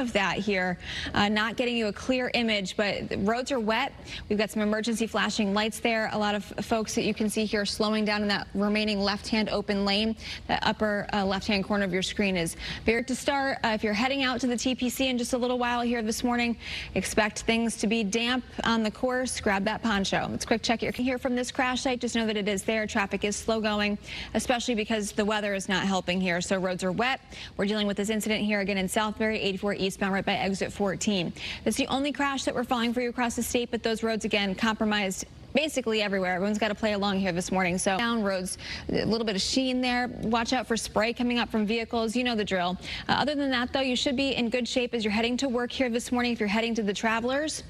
Of that here, not getting you a clear image, but the roads are wet. We've got some emergency flashing lights there. A lot of folks that you can see here slowing down in that remaining left-hand open lane. The upper left-hand corner of your screen is very to start. If you're heading out to the TPC in just a little while here this morning, expect things to be damp on the course. Grab that poncho. Let's quick check your here from this crash site. Just know that it is there. Traffic is slow going, especially because the weather is not helping here. So roads are wet. We're dealing with this incident here again in Southbury, 84 eastbound right by exit 14. That's the only crash that we're following for you across the state, but those roads again compromised basically everywhere. Everyone's got to play along here this morning. So down roads, a little bit of sheen there. Watch out for spray coming up from vehicles. You know the drill. Other than that, though, you should be in good shape as you're heading to work here this morning. If you're heading to the Travelers,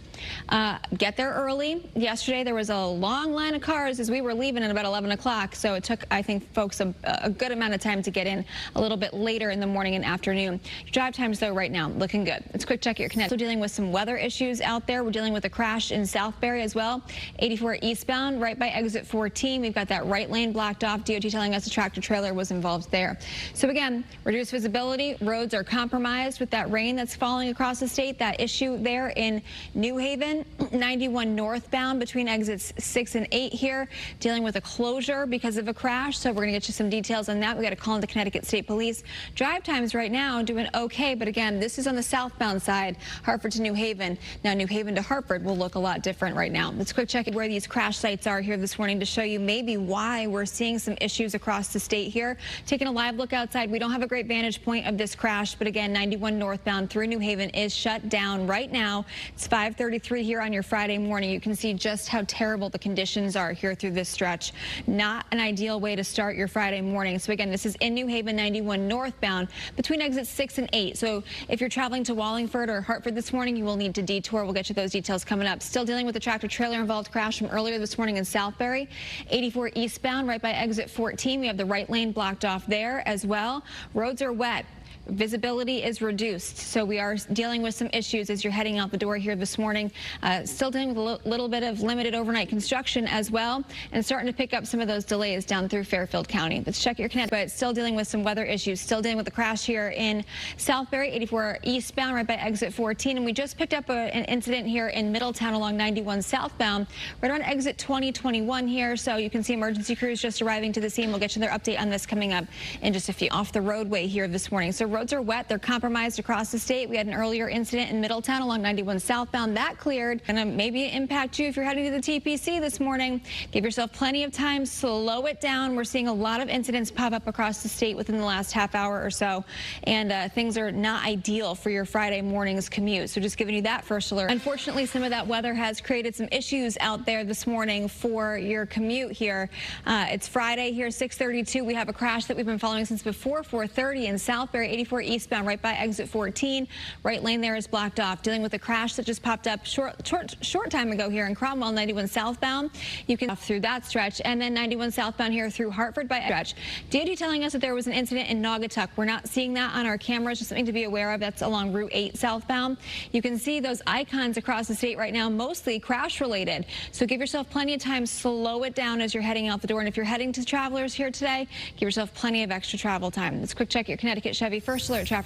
get there early. Yesterday, there was a long line of cars as we were leaving at about 11 o'clock. So it took, I think, folks a good amount of time to get in a little bit later in the morning and afternoon. Your drive times, though, right now, looking good. Let's quick check your Connect. So dealing with some weather issues out there. We're dealing with a crash in Southbury as well. 84 eastbound right by exit 14. We've got that right lane blocked off. DOT telling us a tractor trailer was involved there. So again, reduced visibility. Roads are compromised with that rain that's falling across the state. That issue there in New Haven, 91 northbound between exits 6 and 8 here, dealing with a closure because of a crash. So we're going to get you some details on that. We got to call into Connecticut State Police. Drive times right now doing okay, but again, this is on the southbound side, Hartford to New Haven. Now New Haven to Hartford will look a lot different right now. Let's quick check where these crash sites are here this morning to show you maybe why we're seeing some issues across the state here. Taking a live look outside, we don't have a great vantage point of this crash, but again, 91 northbound through New Haven is shut down right now. It's 5:33 here on your Friday morning. You can see just how terrible the conditions are here through this stretch. Not an ideal way to start your Friday morning. So again, this is in New Haven, 91 northbound between exits 6 and 8. So if you're traveling to Wallingford or Hartford this morning, you will need to detour. We'll get you those details coming up. Still dealing with the tractor trailer involved crash from earlier this morning in Southbury, 84 eastbound right by exit 14. We have the right lane blocked off there as well. Roads are wet. Visibility is reduced, so we are dealing with some issues as you're heading out the door here this morning. Still dealing with a little bit of limited overnight construction as well, and starting to pick up some of those delays down through Fairfield County. Let's check your Connect, but still dealing with some weather issues. Still dealing with the crash here in Southbury, 84 eastbound right by exit 14, and we just picked up an incident here in Middletown along 91 southbound right on exit 2021 here. So you can see emergency crews just arriving to the scene. We'll get you their update on this coming up in just a few. Off the roadway here this morning. So roads are wet. They're compromised across the state. We had an earlier incident in Middletown along 91 southbound. That cleared. Gonna maybe impact you if you're heading to the TPC this morning. Give yourself plenty of time. Slow it down. We're seeing a lot of incidents pop up across the state within the last half hour or so, and things are not ideal for your Friday morning's commute. So just giving you that first alert. Unfortunately, some of that weather has created some issues out there this morning for your commute here. It's Friday here, 6:32. We have a crash that we've been following since before 4:30 in Southbury, 84 eastbound right by exit 14. Right lane there is blocked off. Dealing with a crash that just popped up short time ago here in Cromwell, 91 southbound. You can off through that stretch, and then 91 southbound here through Hartford by stretch. DOT telling us that there was an incident in Naugatuck. We're not seeing that on our cameras, just something to be aware of. That's along Route 8 southbound. You can see those icons across the state right now, mostly crash related. So give yourself plenty of time. Slow it down as you're heading out the door. And if you're heading to Travelers here today, give yourself plenty of extra travel time. Let's quick check your Connecticut Chevy First Alert traffic.